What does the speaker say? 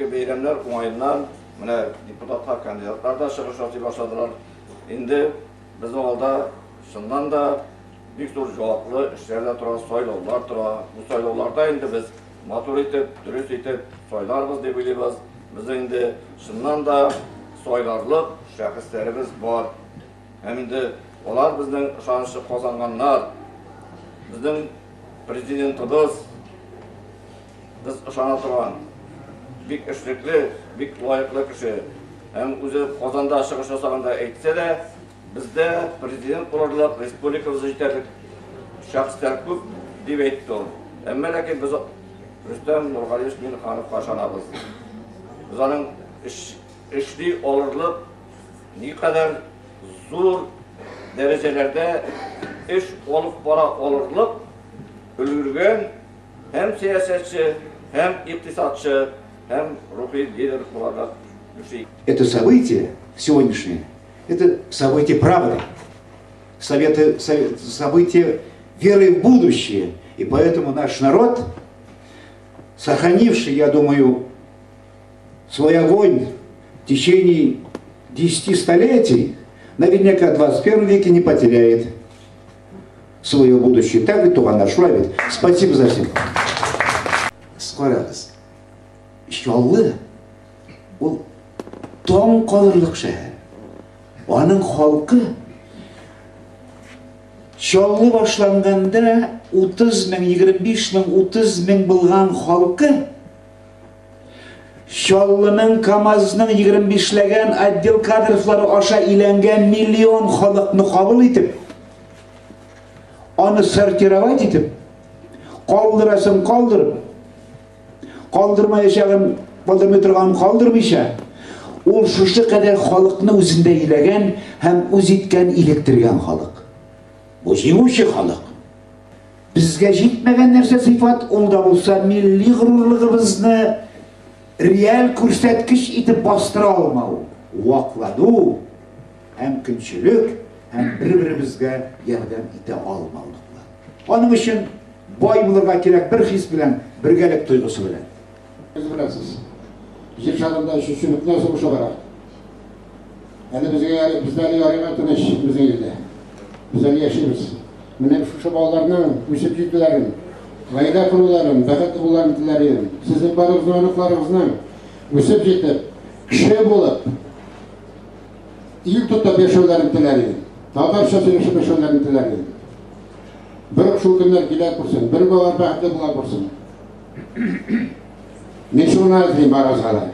Bugünkü beyramlar olayından депутатқа кандидаттар да шығыш жасай башладылар. Енді біздің алда шыннан да бик зор жауаплы ішлерде тұра, сайлаулар тұра. Бұл сайлауларда енді біз матур етіп, дұрыс етіп сайларбыз деп ойлаймыз. Біз енді шыннан да сайларлық шәхестәріміз бар. Һәм енді олар біздің ышанышы қазанғаннар. Біздің президентіміз біз ышана тұрған бик эшлекле, бик лайыклы кеше. Һәм үзе Казанда чыгыш жасаганда әйтсә дә, бездә президент буларлык республикабызда җитәрлек шәхесләр күп дип әйтте ул. Әмма ләкин без Рөстәм Нургалиев Минхановка ышанабыз. Без аның эшли алырлык, никадәр зур дәрәҗәләрдә эш алып бара алырлык өлгергән һәм сиясәтче, һәм икътисадчы, һәм рухи лидер буларлык. Это событие сегодняшнее, это событие правды, событие веры в будущее. И поэтому наш народ, сохранивший, я думаю, свой огонь в течение 10 столетий, наверняка в 21 веке не потеряет свое будущее. Так ведь Туған нашла ведь. Спасибо за все. Скорағыз. Шаллы, ол тоң қалырлық шәһәр. Оның халқы Шаллы башланганда 30 мең, 25 мең, 30 мең булган халқы Шаллының КамАЗның 25ләгән отдел кадрлары аша иләнгән миллион халыкны кабул итеп, аны сортировать итеп, калдырасын калдырып, калдырмаячагын калдырмый торган калдырмыйча, ул шушы кадәр халыкны үзендә иләгән һәм үз иткән илектергән халык. Бу җиңүче халык. Безгә җитмәгән нәрсә сыйфат, ул да булса милли горурлыгыбызны реаль күрсәткеч итеп бастыра алмау, ваклану, һәм көнчелек, һәм бер-беребезгә ярдәм итә алмаулыклар. Аның өчен бай булырга кирәк бер хис белән, бергәлек тойгысы белән. Biləsiniz, jir şadında şüşünükdən soğuş olarak. Yani bizleri yarıma tanış bizim ilde. Bizleri yaşayırız. Benim şu bağlarının, müsip ciddilerin, gayda kuruların, bəxətli bunların dilərim. Sizin barınızın, önüklarınızın müsip ciddip, kişi bulup, il tutta beşövlərin dilərim. Tatarşa sürüşü beşövlərin dilərim. Bir şu günler gider kursun, bir bağlar bəxətli bunlar kursun. Neşe ona edeyim barazlara.